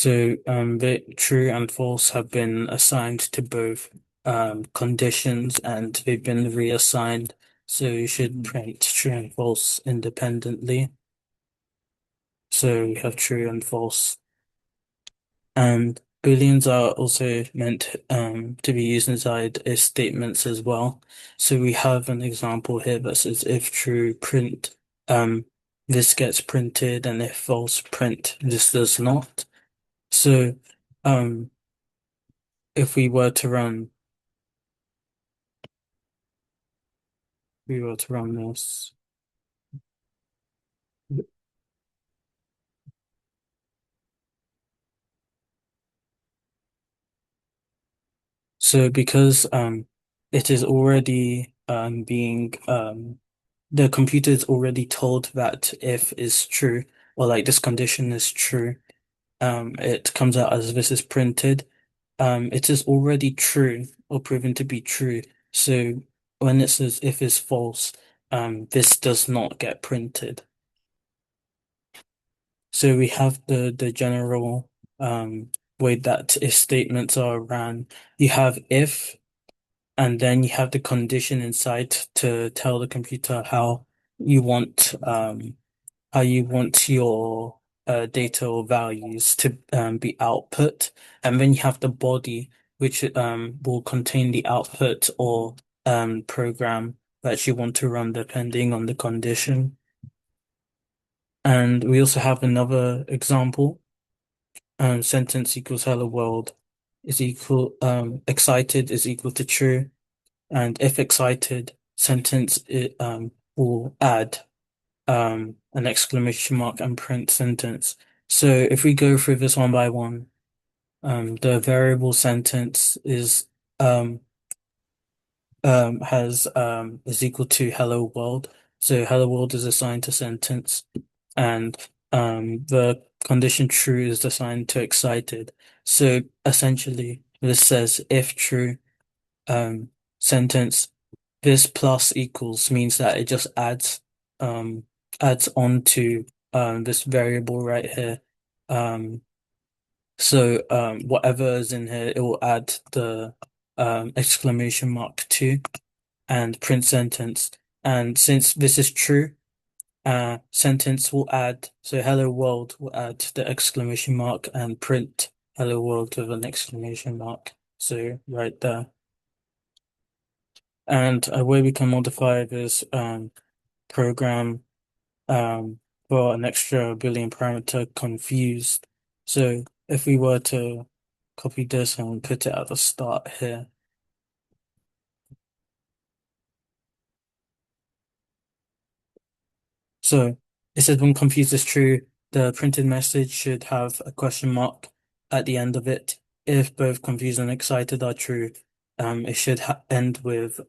So the true and false have been assigned to both conditions and they've been reassigned. So you should print true and false independently. So we have true and false. And booleans are also meant to be used inside if statements as well. So we have an example here that says if true, print this gets printed, and if false, print this does not. So um if we were to run this. So because it is already being the computer is already told that if is true, or like this condition is true, it comes out as this is printed. It is already true or proven to be true. So when it says if is false, this does not get printed. So we have the general way that if statements are ran. You have if, and then you have the condition inside to tell the computer you want how you want your data or values to be output, and then you have the body which will contain the output or program that you want to run depending on the condition. And we also have another example. Sentence equals hello world is equal excited is equal to true, and if excited, sentence it will add an exclamation mark and print sentence. So if we go through this one by one, the variable sentence is has is equal to hello world. So hello world is assigned to sentence, and the condition true is assigned to excited. So essentially, this says if true, um, sentence this plus equals means that it just adds on to this variable right here. Um, so whatever is in here, it will add the exclamation mark to and print sentence. And since this is true, sentence will add, so hello world will add the exclamation mark and print hello world with an exclamation mark. So right there. And a way we can modify this program um, for an extra Boolean parameter confused. So if we were to copy this and put it at the start here. So it says when confused is true, the printed message should have a question mark at the end of it. If both confused and excited are true, it should end with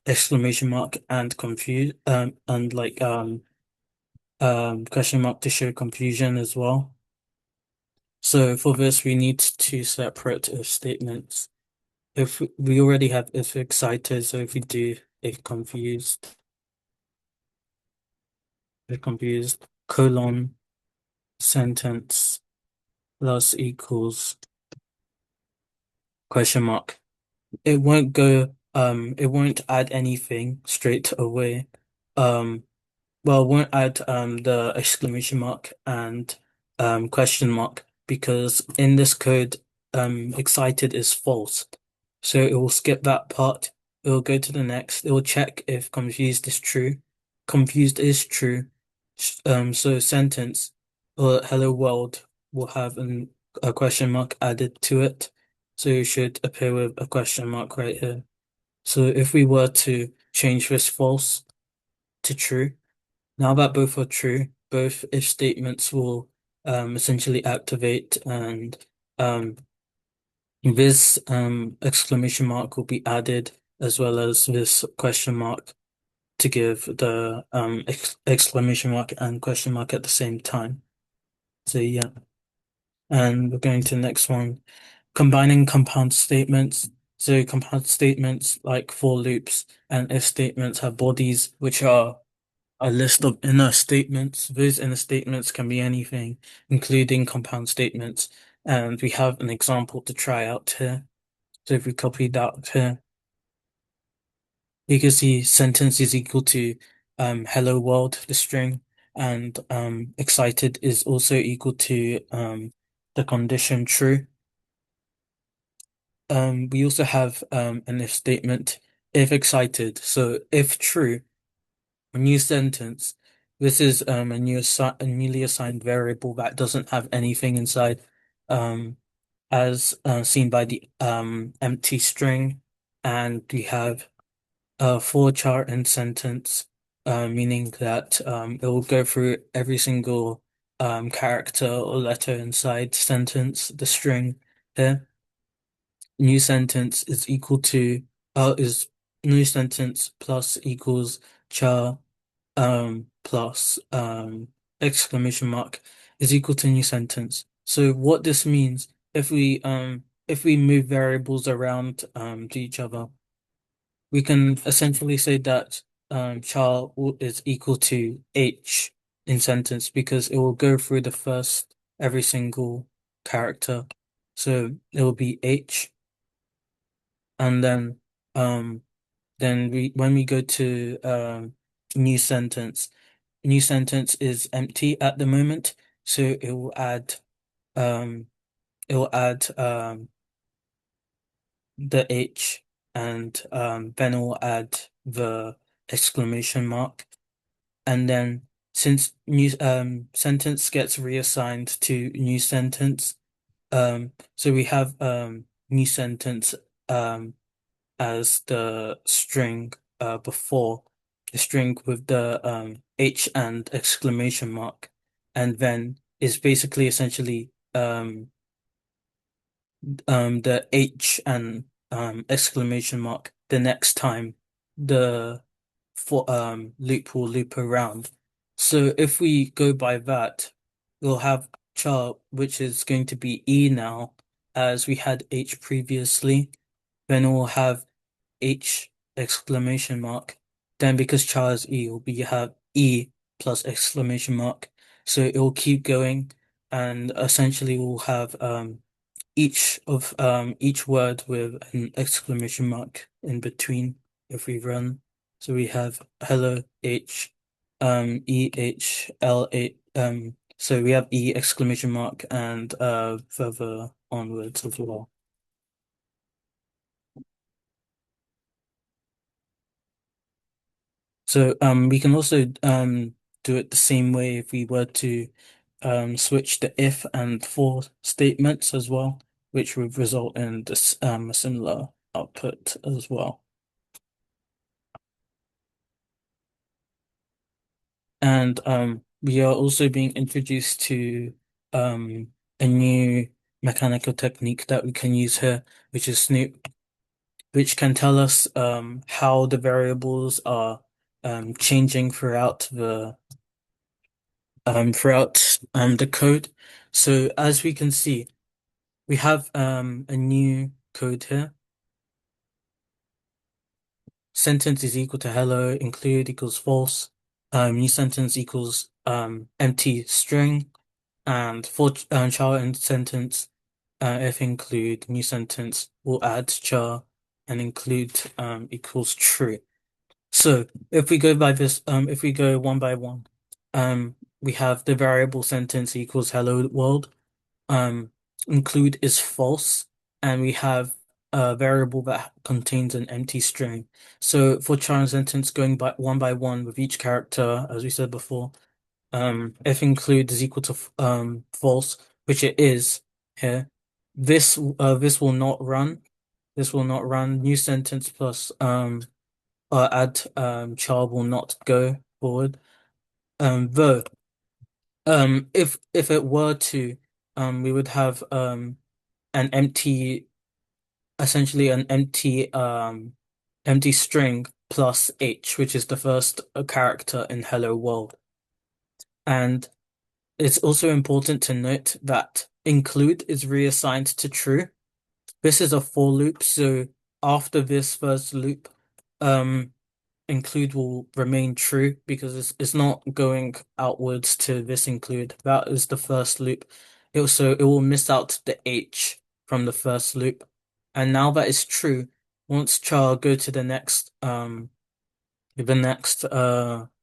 exclamation mark and confused and like question mark to show confusion as well. So for this, we need two separate if statements. If we already have if excited, so if we do if confused, colon, sentence plus equals question mark. It won't add anything straight away. Um, well, it won't add the exclamation mark and question mark because in this code excited is false. So it will skip that part. It will go to the next. It will check if confused is true. Confused is true. So sentence or hello world will have a question mark added to it. So it should appear with a question mark right here. So if we were to change this false to true, now that both are true, both if statements will essentially activate, and um, this exclamation mark will be added as well as this question mark to give the exclamation mark and question mark at the same time. So yeah, and we're going to the next one, combining compound statements. So compound statements like for loops and if statements have bodies which are a list of inner statements. Those inner statements can be anything, including compound statements. And we have an example to try out here. So if we copy that here, you can see sentence is equal to hello world, the string, and excited is also equal to the condition true. We also have an if statement, if excited. So if true, a new sentence. This is a newly assigned variable that doesn't have anything inside, um, as seen by the empty string, and we have a for char in sentence, meaning that it will go through every single character or letter inside sentence, the string here. New sentence is equal to is new sentence plus equals char plus exclamation mark is equal to new sentence. So what this means, if we move variables around to each other, we can essentially say that is equal to H in sentence because it will go through the first every single character. So it will be H, and then we when we go to new sentence, new sentence is empty at the moment, so um it will add the H, and then it will add the exclamation mark, and then since new sentence gets reassigned to new sentence, so we have new sentence um as the string before, the string with the H and exclamation mark, and then is basically essentially the H and exclamation mark the next time the for loop will loop around. So if we go by that, we'll have char, which is going to be E now, as we had H previously. Then we'll have H exclamation mark. Then because char is E, will be have E plus exclamation mark. So it will keep going, and essentially we'll have each word with an exclamation mark in between if we run. So we have hello H E H L A so we have E exclamation mark and further onwards as well. So we can also do it the same way if we were to switch the if and for statements as well, which would result in this a similar output as well. And we are also being introduced to a new mechanical technique that we can use here, which is Snoop, which can tell us how the variables are changing throughout the code. So as we can see, we have a new code here. Sentence is equal to hello, include equals false. New sentence equals empty string, and for char and sentence, if include new sentence will add char and include equals true. So if we go by this, if we go one by one, we have the variable sentence equals hello world. Um, include is false, and we have a variable that contains an empty string. So for char sentence, going by one with each character, as we said before, if include is equal to false, which it is here. This will not run. This will not run. New sentence plus add char will not go forward. Though if it were to, we would have an empty, essentially an empty string plus H, which is the first character in Hello World. And it's also important to note that include is reassigned to true. This is a for loop, so after this first loop, um include will remain true because it's not going outwards to this include. That is the first loop. It will miss out the H from the first loop. And now that is true, once char go to the next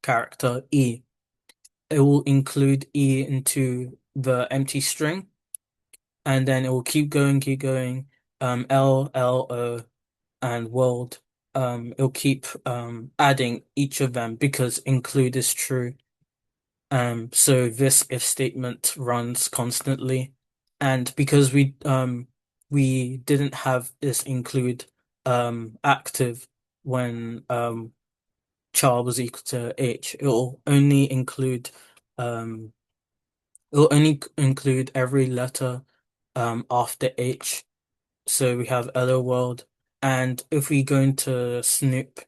character E, it will include E into the empty string, and then it will keep going, L, L, O, and world. It'll keep adding each of them because include is true. So this if statement runs constantly, and because we didn't have this include active when char was equal to H, um it'll only include every letter after H. So we have hello world, and if we go into Snoop,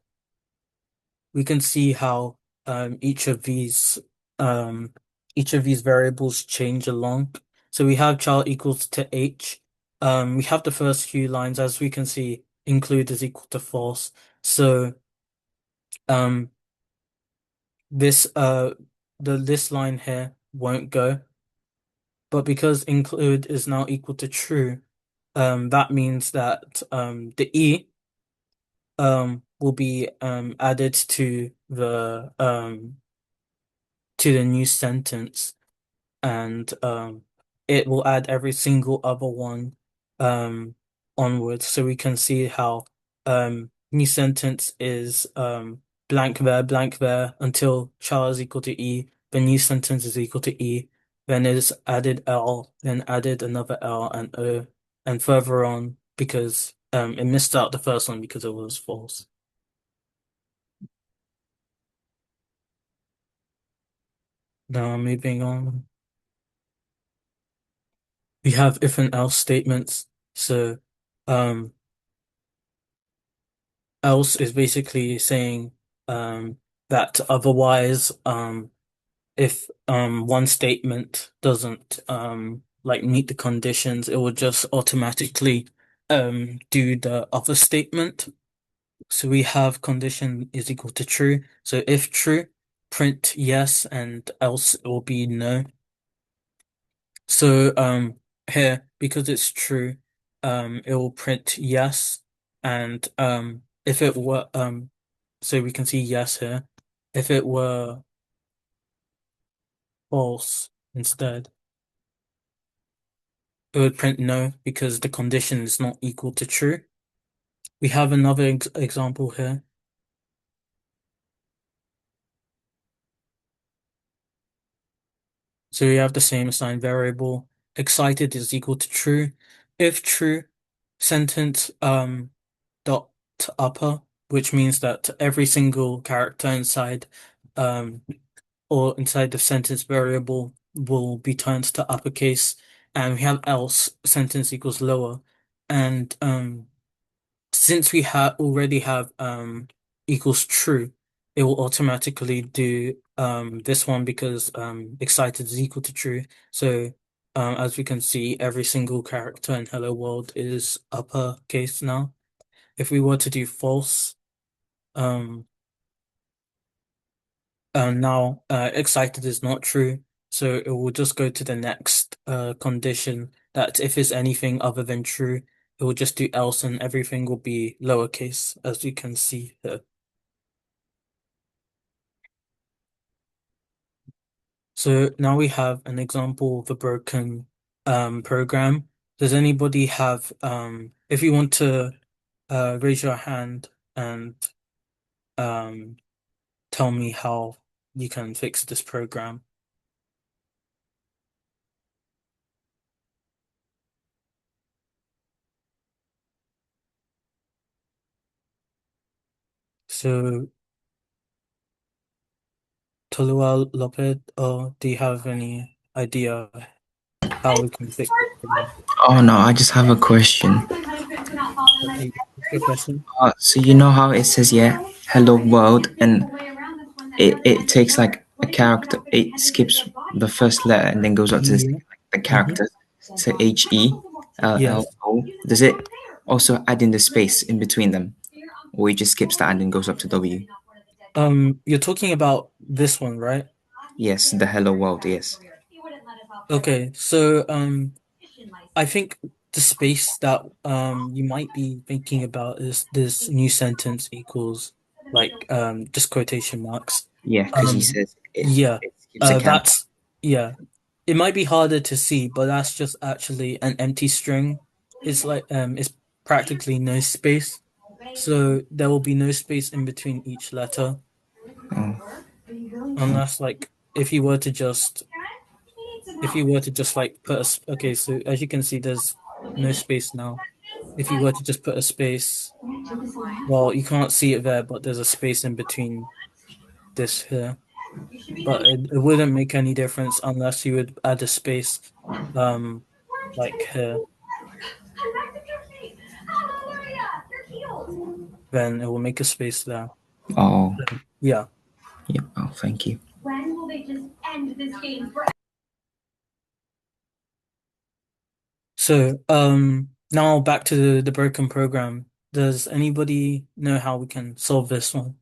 we can see how um each of these um each of these variables change along. So we have child equals to H. We have the first few lines, as we can see, include is equal to false. So um this this line here won't go, but because include is now equal to true, that means that the E will be added to the new sentence, and it will add every single other one um onwards. So we can see how new sentence is blank there until char is equal to E, the new sentence is equal to E, then it is added L, then added another L and O, and further on because it missed out the first one because it was false. Now moving on. We have if and else statements. So um else is basically saying that otherwise if one statement doesn't like meet the conditions, it will just automatically do the other statement. So we have condition is equal to true. So if true, print yes, and else it will be no. So here, because it's true, it will print yes, and if it were so we can see yes here. If it were false instead, it would print no because the condition is not equal to true. We have another example here. So we have the same assigned variable. Excited is equal to true. If true, sentence dot upper, which means that every single character inside um or inside the sentence variable will be turned to uppercase, and we have else sentence equals lower. And since we have already have equals true, it will automatically do this one because excited is equal to true. So as we can see, every single character in Hello World is uppercase now. If we were to do false, um now excited is not true, so it will just go to the next condition that if it's anything other than true, it will just do else and everything will be lowercase, as you can see here. So now we have an example of a broken program. Does anybody have if you want to raise your hand and um tell me how you can fix this program. So Tolua Lopez, do you have any idea how we can fix this program? Oh no, I just have a question. Okay, what's your question? So you know how it says hello world, and it takes like a character, it skips the first letter and then goes up to Yeah. the Hmm. character. So Yes. HELLO. Does it also add in the space in between them, or it just skips that and then goes up to W? You're talking about this one, right? Yes, the hello world. Yes. Okay, so I think the space that you might be thinking about is this new sentence equals like just quotation marks. Yeah, because he Um says yeah. it skips a character. That's yeah. It might be harder to see, but that's just actually an empty string. It's practically no space. So there will be no space in between each letter Oh, unless like if you were to just like okay, so as you can see there's no space now. If you were to just put a space, well, you can't see it there, but there's a space in between this here. But it wouldn't make any difference unless you would add a space, um, like here. Then it will make a space there. oh, Yeah. yeah. Oh, thank you. So, now back to the broken program. Does anybody know how we can solve this one?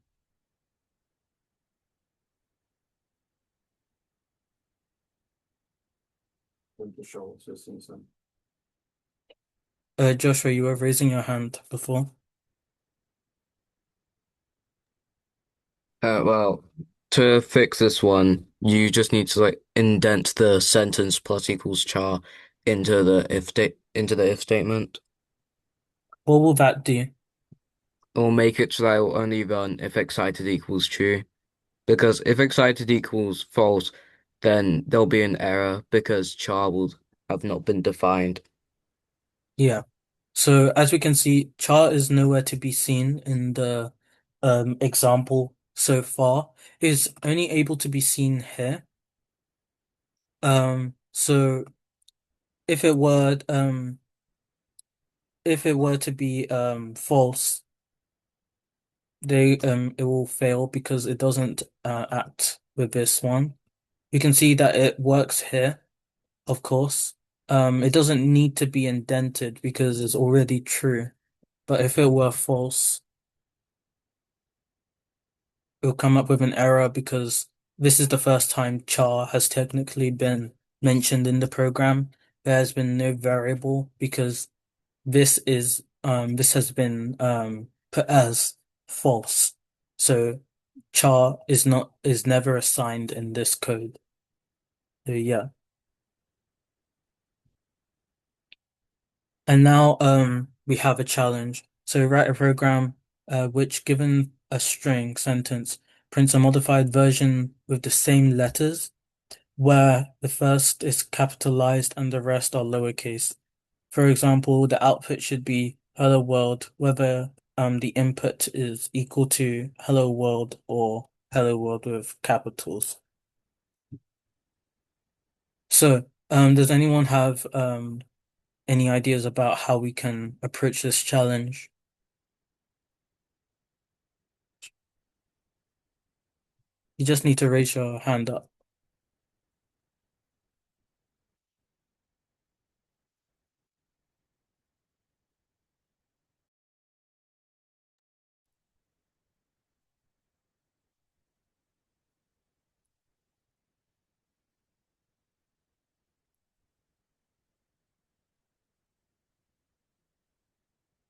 Joshua, you were raising your hand before. Well, to fix this one, you just need to like indent the sentence plus equals char into the if statement, What will that do? or make it so that it will only run if excited equals true. Because if excited equals false, then there'll be an error because char will have not been defined. Yeah. So as we can see, char is nowhere to be seen in the example so far. It's only able to be seen here. So if it were um if it were to be false, they it will fail because it doesn't act with this one. You can see that it works here, of course. It doesn't need to be indented because it's already true. But if it were false, it'll come up with an error because this is the first time char has technically been mentioned in the program. There has been no variable because this has been put as false. So char is never assigned in this code. So yeah. And now we have a challenge. So write a program which given a string sentence prints a modified version with the same letters where the first is capitalized and the rest are lowercase. For example, the output should be hello world, whether the input is equal to hello world or hello world with capitals. So, does anyone have any ideas about how we can approach this challenge? You just need to raise your hand up.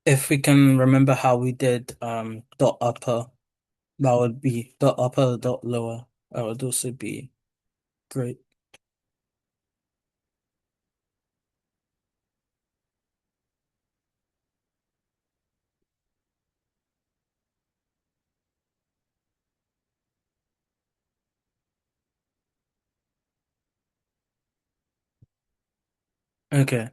If we can remember how we did dot upper, that would be dot upper, dot lower. That would also be great. Okay.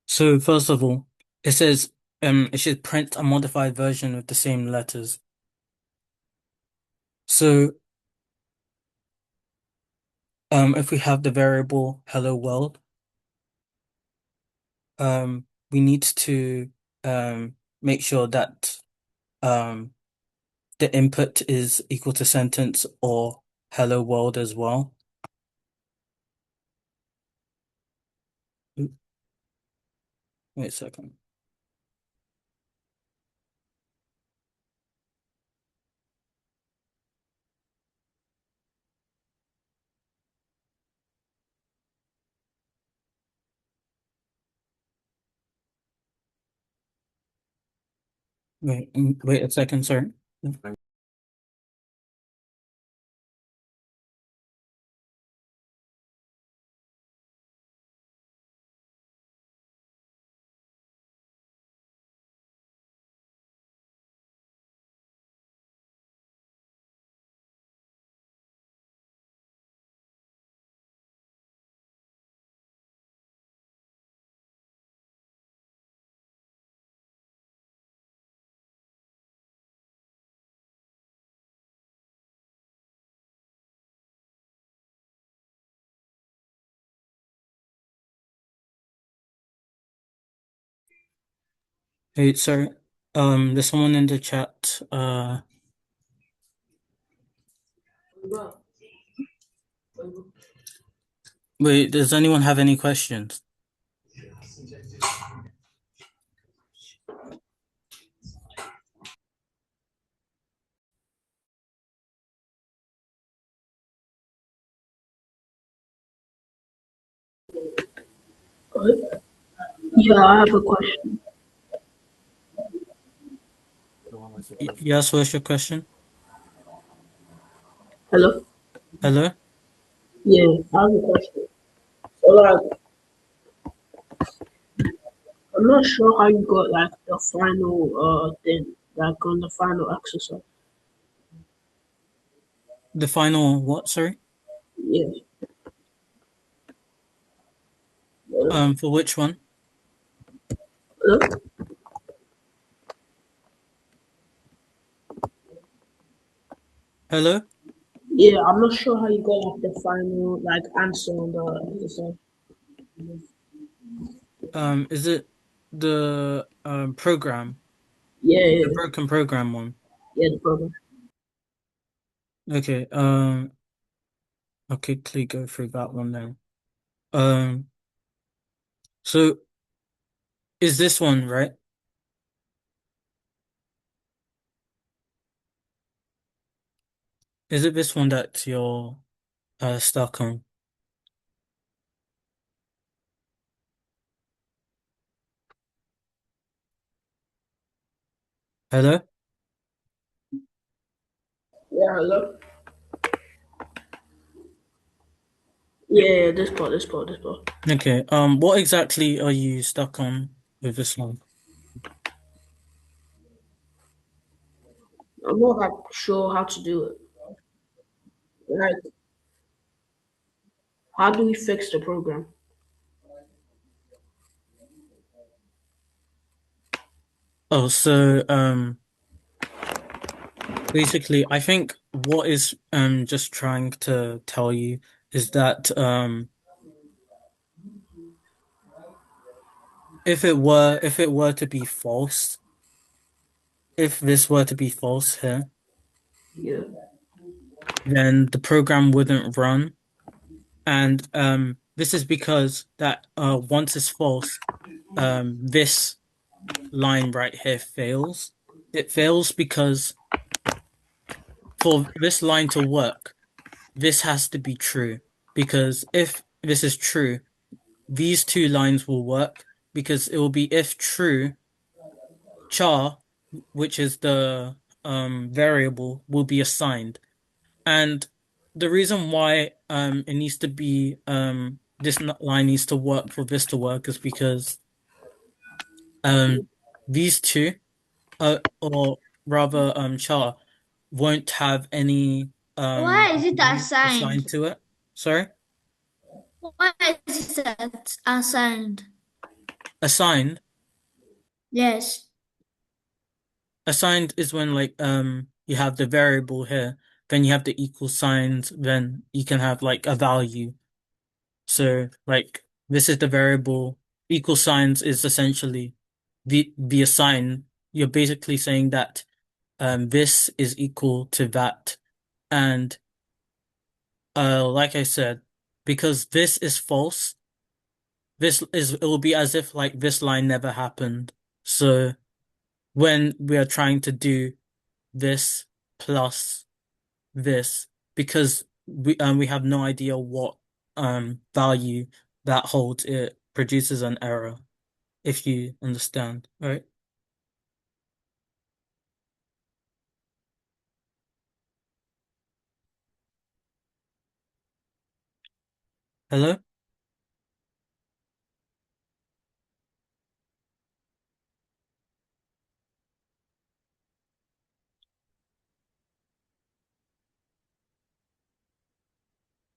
So first of all, it says it should print a modified version with the same letters. So if we have the variable hello world, we need to make sure that um the input is equal to sentence or hello world as well. Oop, wait a second. Wait a second, sorry. Hey, sorry. There's someone in the chat. Wait, does anyone have any questions? Yeah, I have a question. Yes, what's your question? Hello? Hello? Yeah, I have a question. So, like, I'm not sure how you got, like, the final, thing, like, on the final exercise. The final what, sorry? Yeah. For which one? Hello? Hello? Yeah, I'm not sure how you got, like, the final, like, answer on the exercise. Is it the program? Yeah, The yeah, broken program one? yeah, the problem. Okay, I'll quickly go through that one then. Um, so is this one right? Is it this one that you're stuck on? Hello? Yeah, hello? Yeah, this part. Okay, what exactly are you stuck on with this one? I'm not, like, sure how to do it. Like, how do we fix the program? Oh, so basically I think what is just trying to tell you is that if it were to be false, if this were to be false here, Yeah, then the program wouldn't run. And this is because that once it's false, this line right here fails. It fails because for this line to work, this has to be true. Because if this is true, these two lines will work because it will be if true, char, which is the variable, will be assigned. And the reason why it needs to be this line needs to work for this to work is because um these two or rather char won't have any Why is it value assigned assigned? to it. Sorry? Why is it assigned? Assigned. Yes. Assigned is when like you have the variable here, then you have the equal signs, then you can have like a value. So like this is the variable. Equal signs is essentially the assign. You're basically saying that this is equal to that. And like I said, because this is false, it will be as if like this line never happened. So when we are trying to do this plus this, because we have no idea what value that holds, it produces an error, if you understand, right? Hello?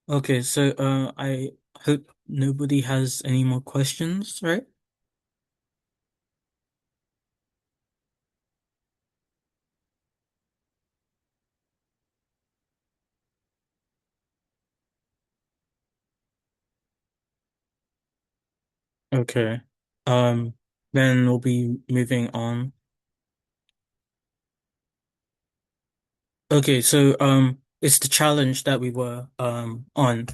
Okay, so I hope nobody has any more questions, right? Okay. Um, then we'll be moving on. Okay, so it's the challenge that we were on.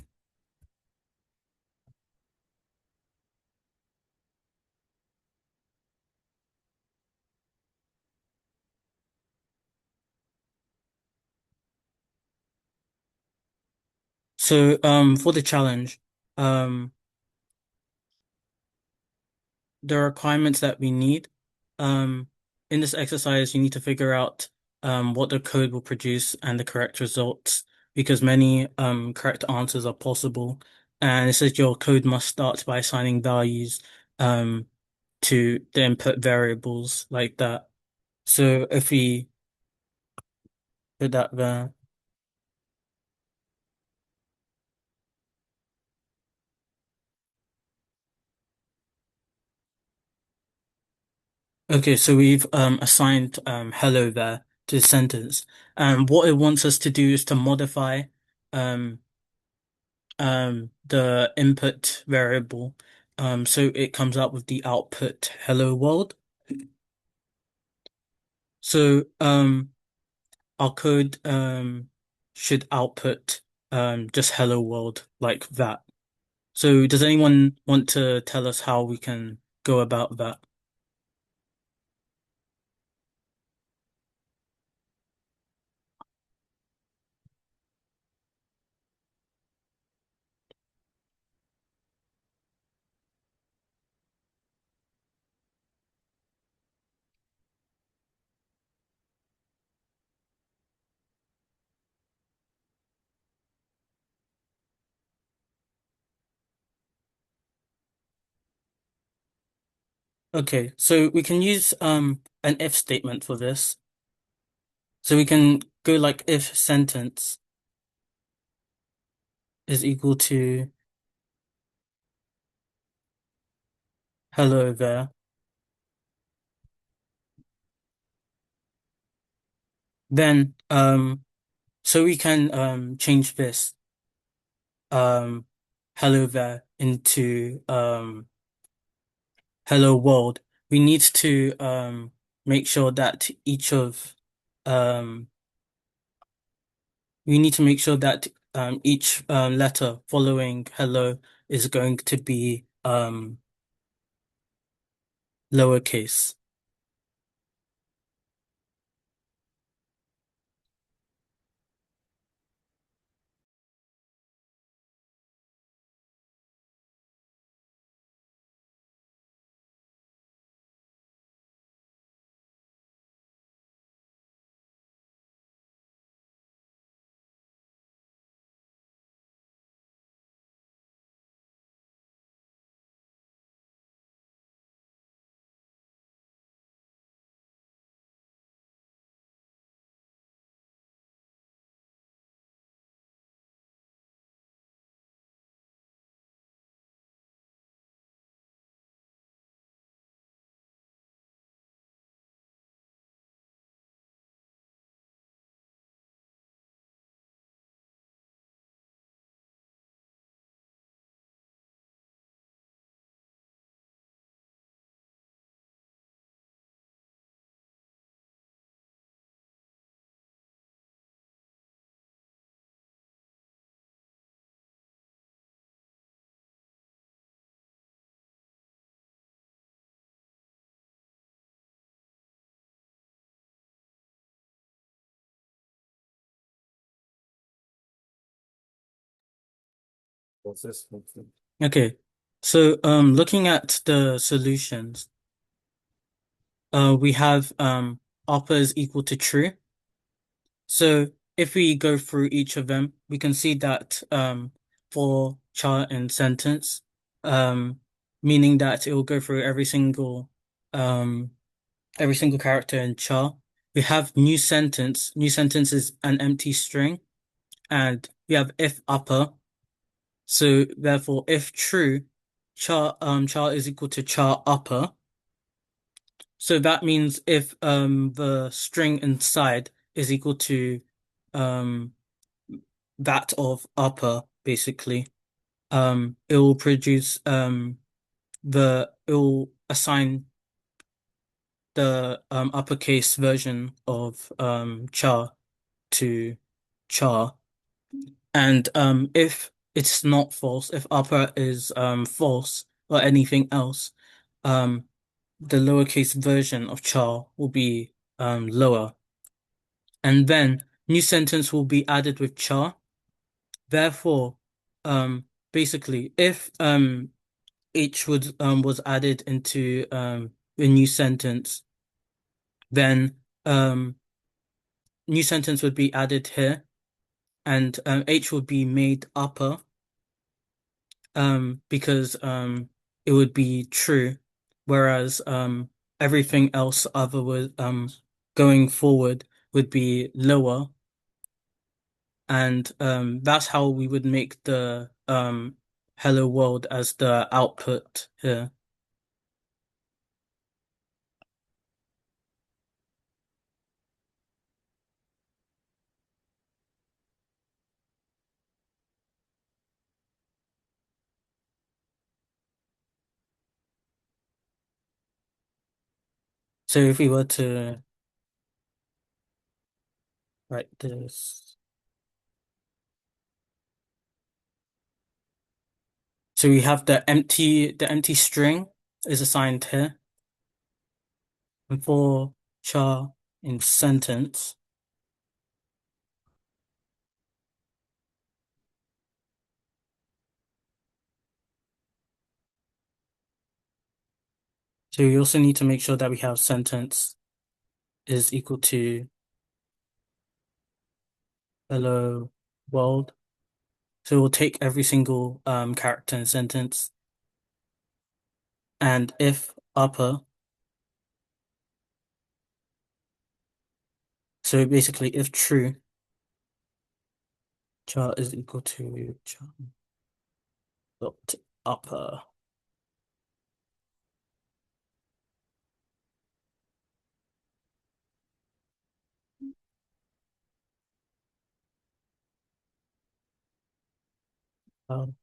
So for the challenge, um the requirements that we need. Um, in this exercise, you need to figure out what the code will produce and the correct results because many correct answers are possible. And it says your code must start by assigning values um to the input variables like that. So if we put that there. Okay, so we've assigned hello there to the sentence. And what it wants us to do is to modify um the input variable so it comes out with the output hello world. So our code should output just hello world like that. So does anyone want to tell us how we can go about that? Okay, so we can use an if statement for this. So we can go like if sentence is equal to hello there. Then so we can change this um hello there into hello world. We need to make sure that each of um we need to make sure that each letter following hello is going to be lowercase. Okay. So looking at the solutions, we have upper is equal to true. So if we go through each of them, we can see that for char in sentence, meaning that it will go through every single character in char. We have new sentence. New sentence is an empty string, and we have if upper. So therefore, if true, char is equal to char upper. So that means if the string inside is equal to um that of upper, basically, it will produce it will assign the uppercase version of char to char. And if it's not false, if upper is false or anything else, um the lowercase version of char will be lower. And then new sentence will be added with char. Therefore, basically if H was added into a new sentence, then new sentence would be added here, and H would be made upper because it would be true, whereas everything else other would going forward would be lower, and that's how we would make the hello world as the output here. So if we were to write this, so we have the empty string is assigned here, and for char in sentence, so we also need to make sure that we have sentence is equal to hello world. So we'll take every single character in sentence, and if upper, so basically if true, char is equal to char dot upper. Um,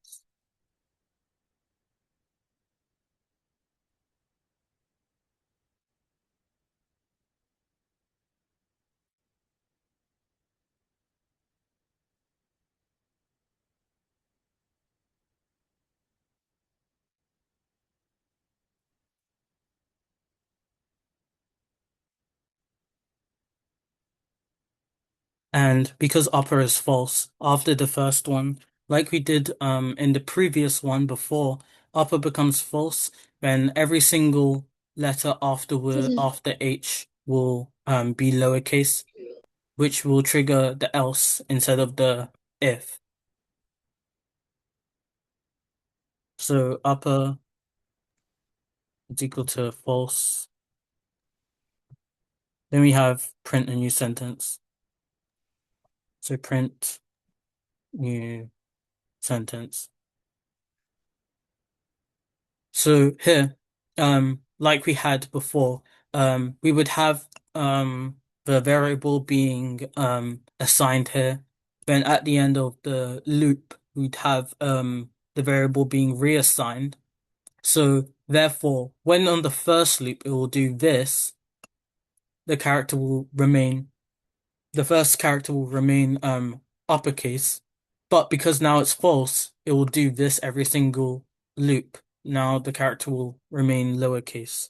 And because upper is false after the first one, like we did in the previous one before, upper becomes false when every single letter after H will be lowercase, which will trigger the else instead of the if. So upper is equal to false. Then we have print a new sentence. So print new sentence. So here, like we had before, we would have the variable being assigned here. Then at the end of the loop, we'd have the variable being reassigned. So therefore, when on the first loop it will do this, the character will remain the first character will remain uppercase, but because now it's false, it will do this every single loop. Now the character will remain lowercase.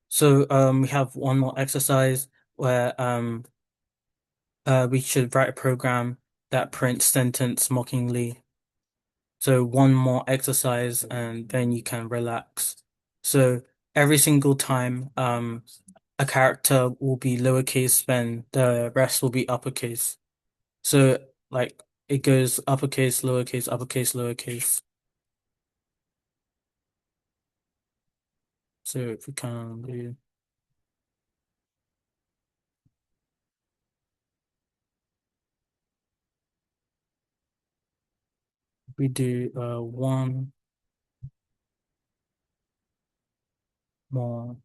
So we have one more exercise where we should write a program that prints sentence mockingly. So one more exercise and then you can relax. So every single time a character will be lowercase, then the rest will be uppercase. So like it goes uppercase, lowercase, uppercase, lowercase. So if we can do we do one more.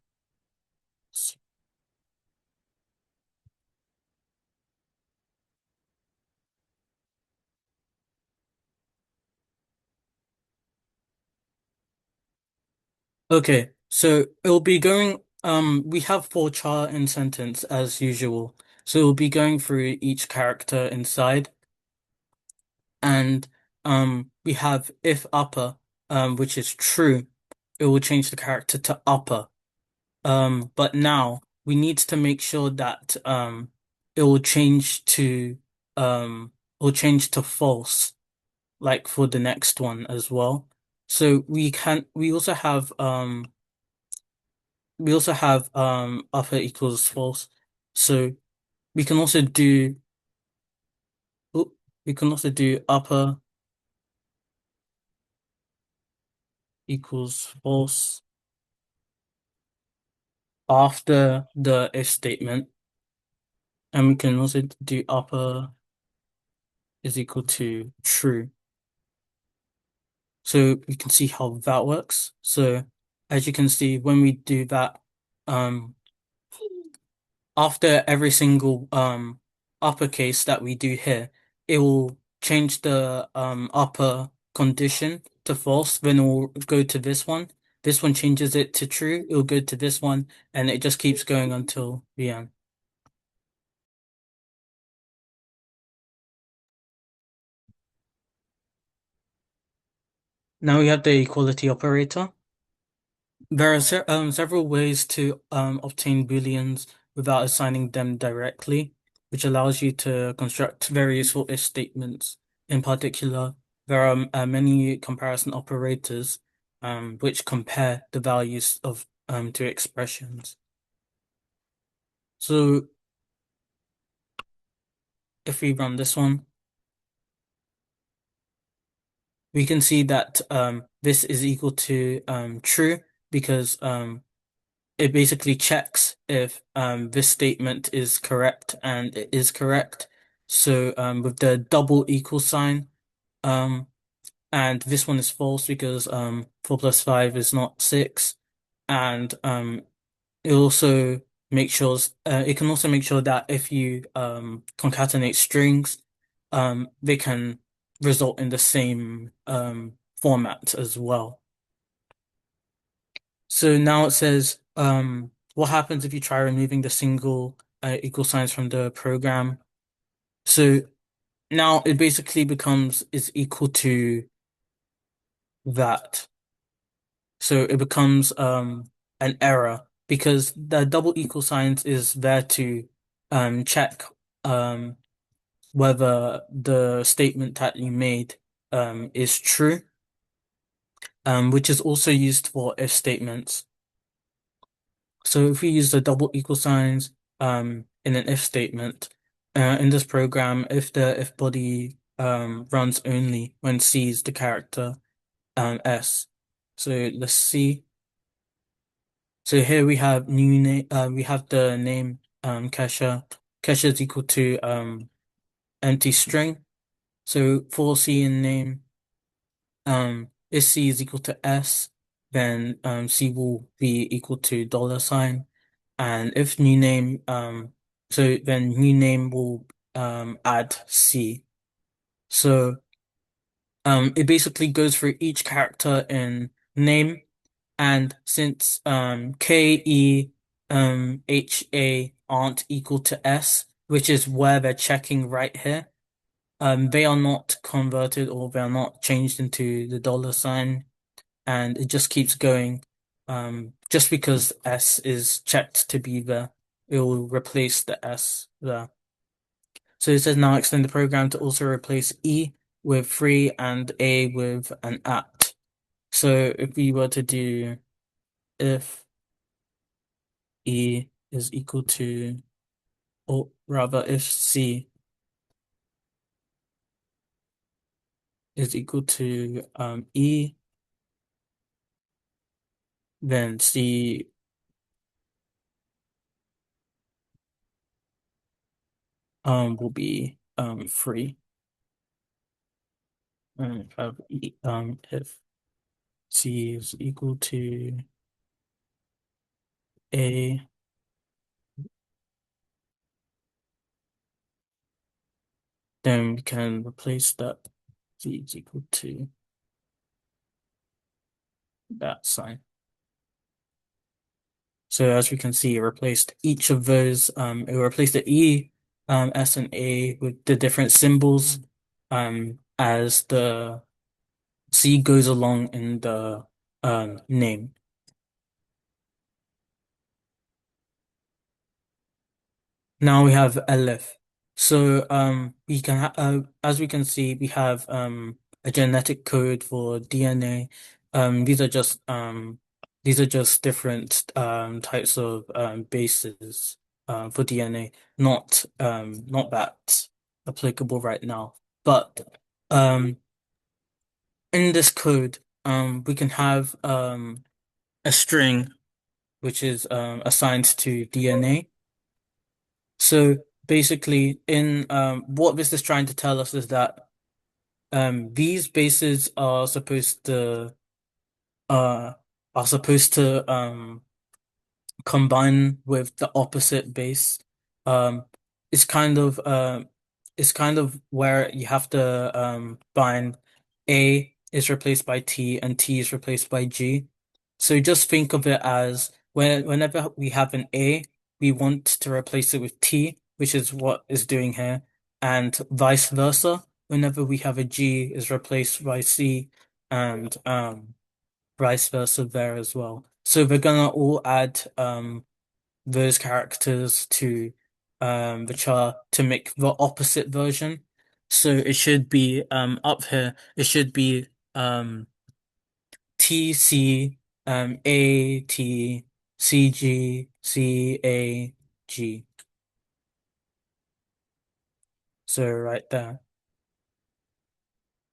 Okay, so it'll be going we have for char in sentence as usual. So it'll be going through each character inside, and we have if upper which is true, it will change the character to upper. But now we need to make sure that it will change to false, like for the next one as well. So we also have upper equals false. So we can also do oh, we can also do upper equals false after the if statement, and we can also do upper is equal to true. So we can see how that works. So as you can see, when we do that, um, after every single uppercase that we do here, it will change the upper condition to false, then it will go to this one. This one changes it to true, it will go to this one, and it just keeps going until the end. Now we have the equality operator. There are several ways to obtain booleans without assigning them directly, which allows you to construct very useful if statements. In particular, there are many comparison operators which compare the values of two expressions. So if we run this one, we can see that this is equal to true because it basically checks if this statement is correct, and it is correct. So with the double equal sign, and this one is false because 4 plus 5 is not 6, and it also it can also make sure that if you concatenate strings, they can result in the same format as well. So now it says, what happens if you try removing the single equal signs from the program? So now it basically becomes is equal to that. So it becomes an error because the double equal signs is there to check whether the statement that you made is true, which is also used for if statements. So if we use the double equal signs in an if statement, in this program, if the if body runs only when sees the character s. So let's see. So here we have new name. We have the name Kesha. Kesha is equal to empty string. So for C in name, if C is equal to S, then C will be equal to $sign. And if new name, so then new name will add C. So it basically goes through each character in name, and since K, E, H, A aren't equal to S, which is where they're checking right here, they are not converted, or they are not changed into the $sign, and it just keeps going. Just because S is checked to be there, it will replace the S there. So it says now extend the program to also replace E with 3 and A with an at. So if we were to do if E is equal to, or rather, if C is equal to E, then C will be free. And if C is equal to A, then we can replace that C is equal to that sign. So as we can see, it replaced each of those, it replaced the E, S, and A with the different symbols as the C goes along in the name. Now we have Aleph. So we can as we can see, we have a genetic code for DNA. These are just different types of bases for DNA, not that applicable right now. But um in this code, we can have a string which is assigned to DNA. So basically, in what this is trying to tell us is that these bases uh are supposed to combine with the opposite base. Um, it's kind of where you have to bind A is replaced by T and T is replaced by G. So just think of it as whenever we have an A, we want to replace it with T, which is what is doing here, and vice versa. Whenever we have a G is replaced by C, and vice versa there as well. So we're gonna all add those characters to the chart to make the opposite version. So it should be up here. It should be TC AT CG CAG. So right there.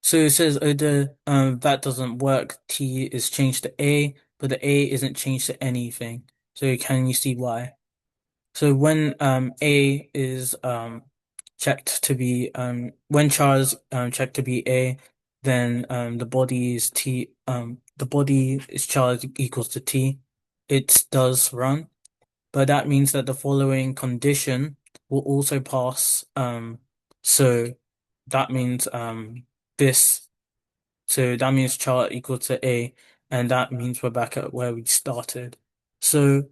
So it says that doesn't work. T is changed to A, but the A isn't changed to anything. So can you see why? So when A is checked to be when char is checked to be A, then the body is char equals to T. It does run, but that means that the following condition will also pass. So that means this. So that means char equal to A, and that means we're back at where we started. So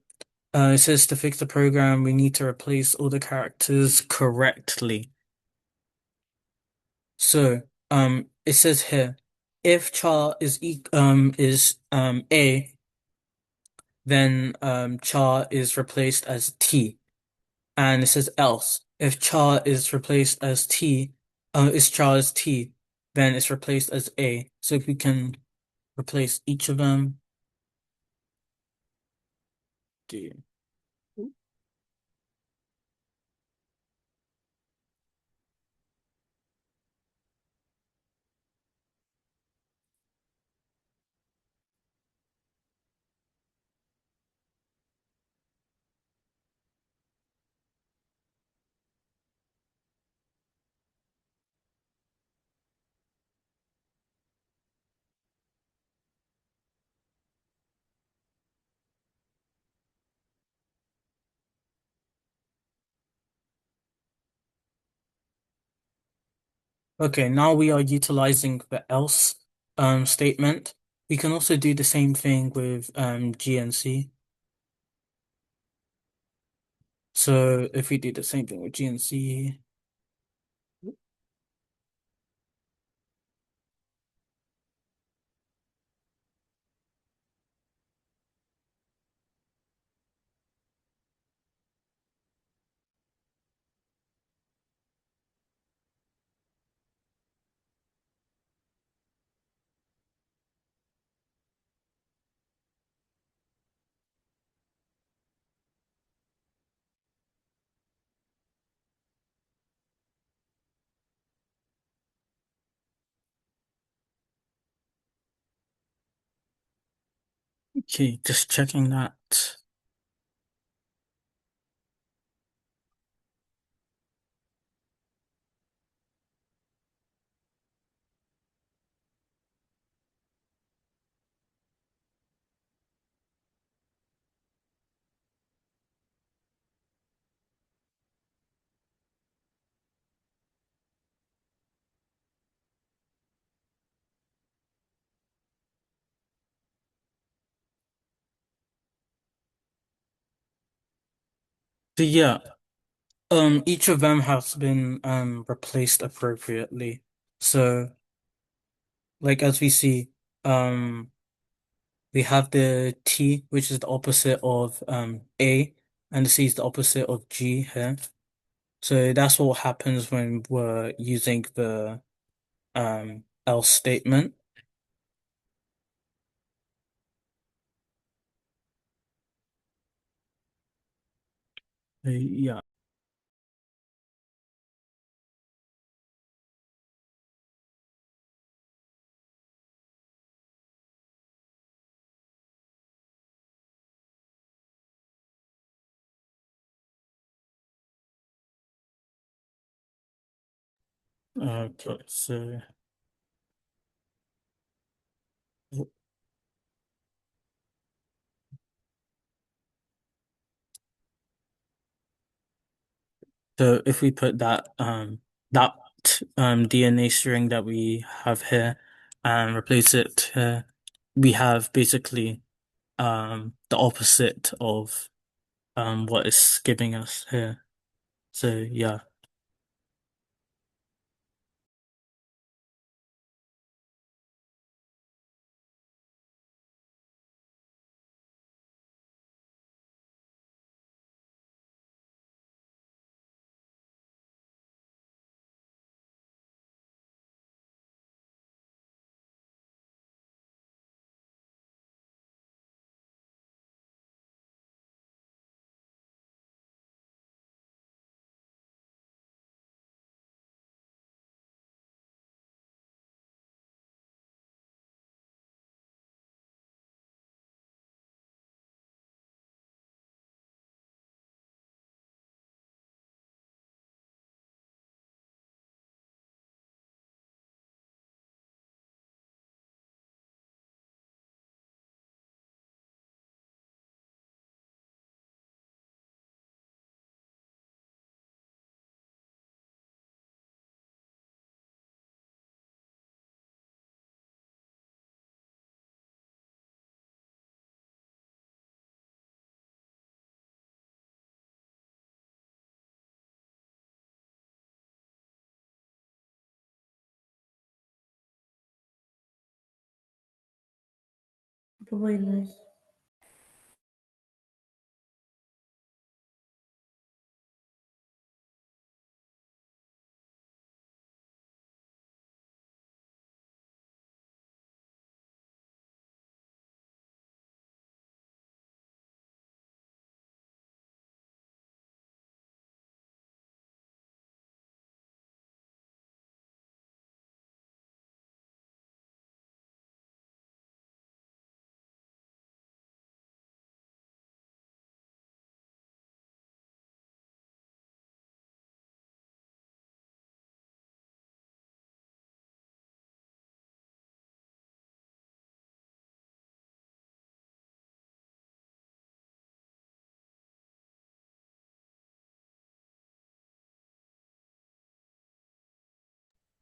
it says to fix the program, we need to replace all the characters correctly. So, it says here, if char is A, then char is replaced as T, and it says else. If char is replaced as T, is char as T, then it's replaced as A. So if we can replace each of them. Do Okay, now we are utilizing the else statement. We can also do the same thing with GNC. So if we do the same thing with GNC, Okay, just checking that. So yeah, each of them has been replaced appropriately. So like as we see, um we have the T, which is the opposite of A, and the C is the opposite of G here. So that's what happens when we're using the else statement. Yeah. Okay, so if we put that DNA string that we have here and replace it here, we have basically the opposite of what is giving us here. So yeah. Probably nice.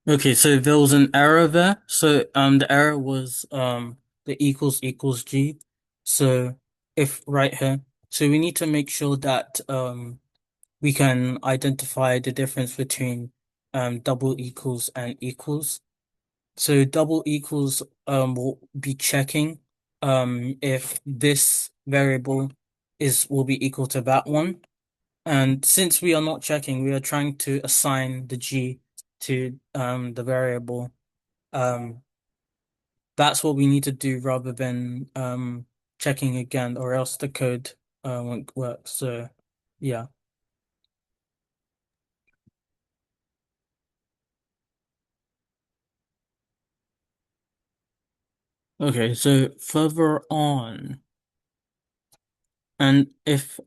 Okay, so there was an error there. So the error was the equals G. So if right here, so we need to make sure that we can identify the difference between double equals and equals. So double equals will be checking if this variable is will be equal to that one. And since we are not checking, we are trying to assign the G to the variable. Um, that's what we need to do rather than checking again, or else the code won't work. So yeah. Okay, so further on. And if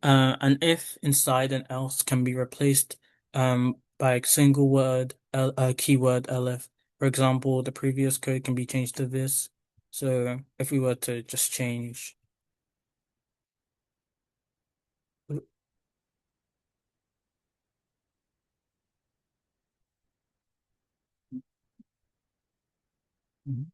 inside and else can be replaced by a single word keyword elif. For example, the previous code can be changed to this. So if we were to just change Mhm.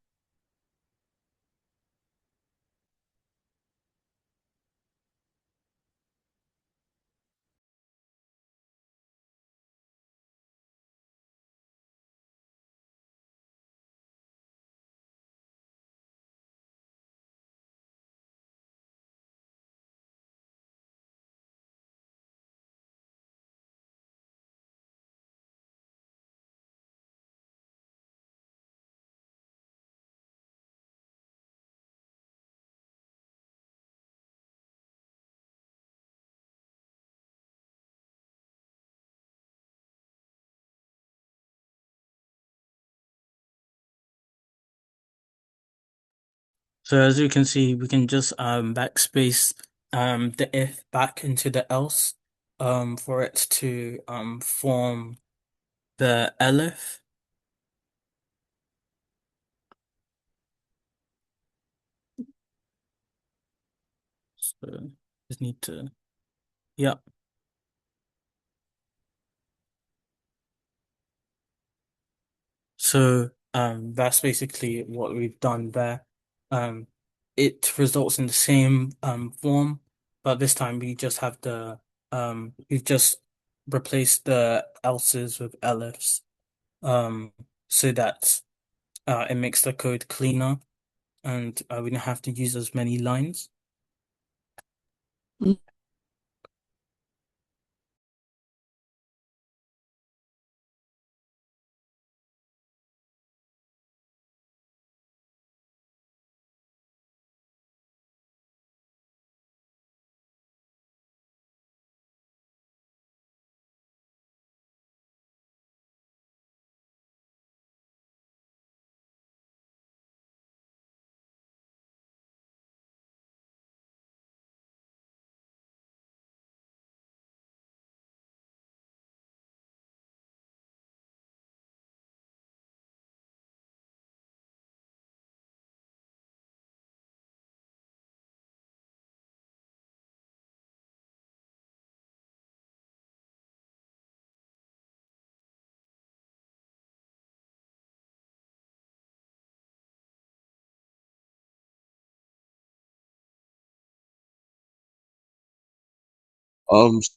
So as you can see, we can just backspace the if back into the else for it to form the elif. So just need to yeah. So that's basically what we've done there. Um it results in the same form, but this time we just have we've just replaced the else's with elifs so that it makes the code cleaner and we don't have to use as many lines.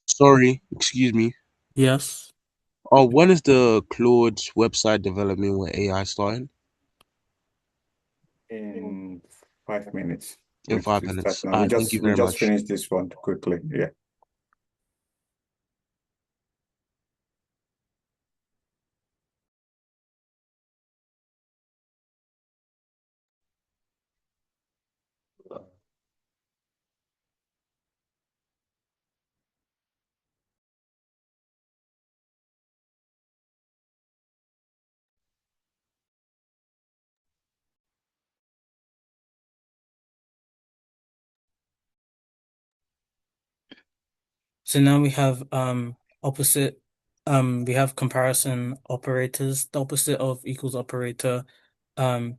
Sorry, excuse me. Yes. When is the Claude website development with AI starting? In 5 minutes. In We five we start minutes. now. All We right, thank you just we very just much. finished this one quickly. Yeah. So now we have opposite we have comparison operators. The opposite of equals operator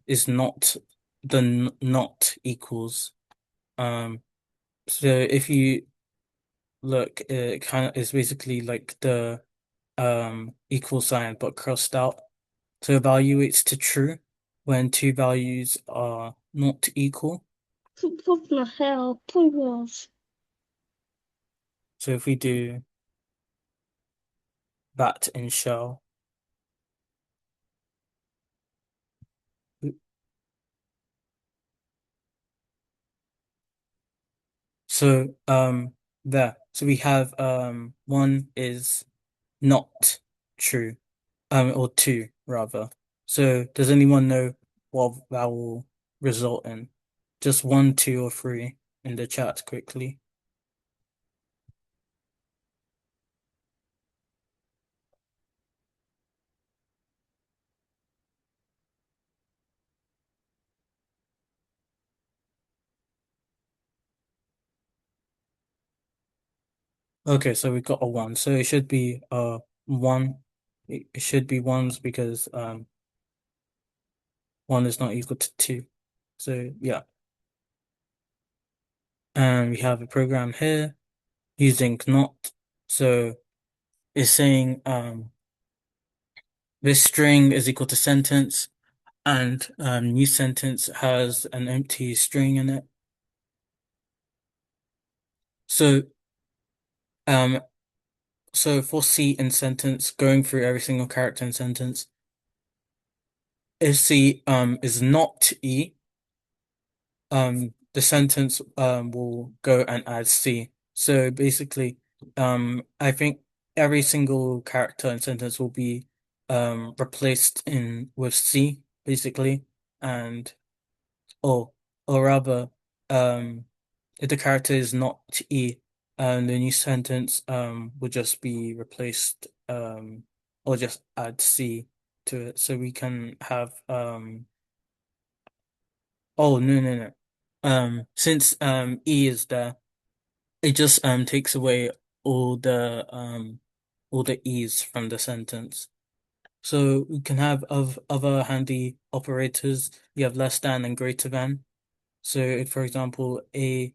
is not the not equals. Um so if you look, it kind of is basically like the equal sign but crossed out. So evaluates to true when two values are not equal. What the hell? Please. So if we do that in shell, so there. So we have one is not true, or two rather. So does anyone know what that will result in? Just one, two, or three in the chat quickly. Okay, so we got a 1. So it should be 1. It should be 1s because 1 is not equal to 2. So yeah. And we have a program here using not. So it's saying this string is equal to sentence, and new sentence has an empty string in it. So so for C in sentence, going through every single character in sentence, if C is not E, the sentence will go and add C. So basically, I think every single character in sentence will be replaced in with C, basically, and or or rather, if the character is not E, the new sentence will just be replaced or just add C to it. So we can have oh no. Since E is there, it just takes away all the E's from the sentence. So we can have of other handy operators. You have less than and greater than. So if, for example, A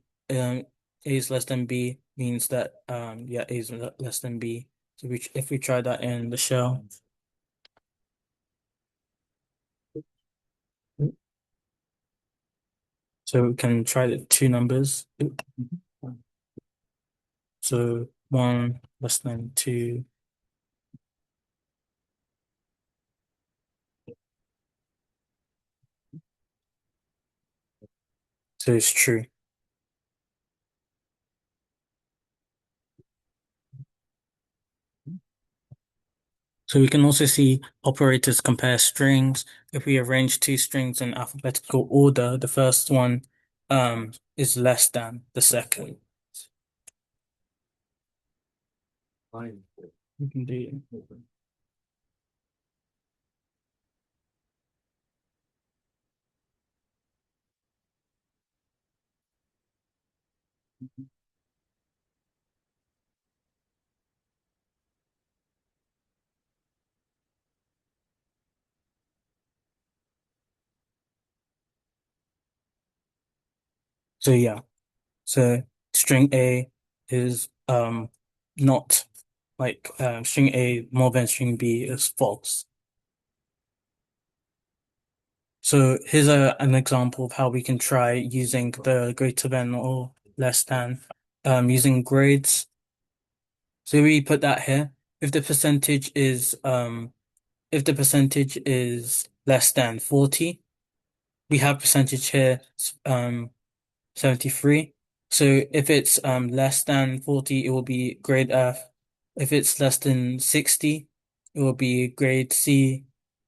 is less than B means that yeah, A is less than B. So if we try that in the shell. So we can try the two numbers. So 1 less than 2. So it's true. So we can also see operators compare strings. If we arrange two strings in alphabetical order, the first one is less than the second. We can do so yeah. So string A is not like string A more than string B is false. So here's an example of how we can try using the greater than or less than using grades. So we put that here. If the percentage is less than 40, we have percentage here 73. So if it's less than 40, it will be grade F. If it's less than 60, it will be grade C.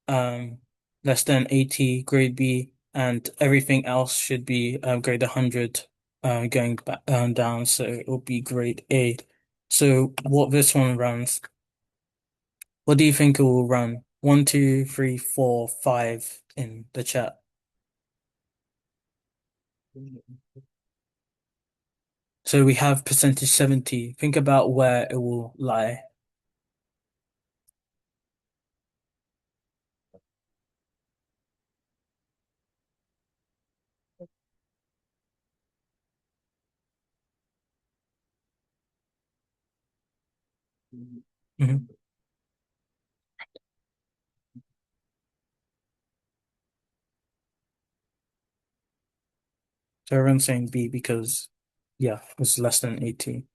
Less than 80, grade B, and everything else should be grade 100 going back down, so it will be grade A. So what this one runs, what do you think it will run? 1, 2, 3, 4, 5 in the chat. So we have percentage 70. Think about where it will lie. Mhm. So everyone's saying B because, yeah, it's less than 80.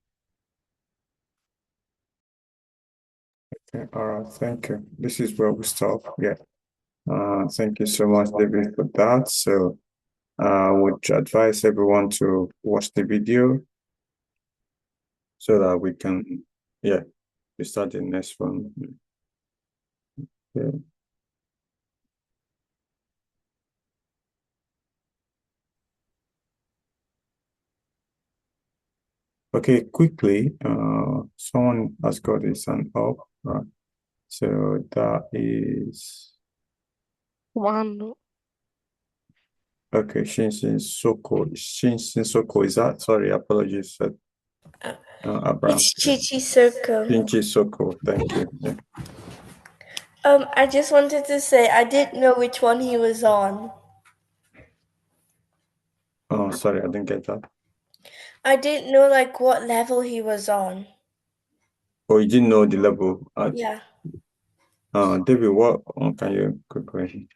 Okay, all right, thank you. This is where we stop. Yeah. Thank you so much, David, for that. So would advise everyone to watch the video so that we can, yeah, we start the next one. Yeah. Okay, quickly, someone has got his hand up, right? So that is One. okay, Shinshin Soko. Shinshin Soko, is that? Sorry, apologies. Abraham. It's Chichi Circle. Shinji Soko. Thank you. Yeah. I just wanted to say I didn't know which one he was on. Oh, sorry, I didn't get that. I didn't know like what level he was on. Oh, you didn't know the level. Yeah. David, what can you quick question?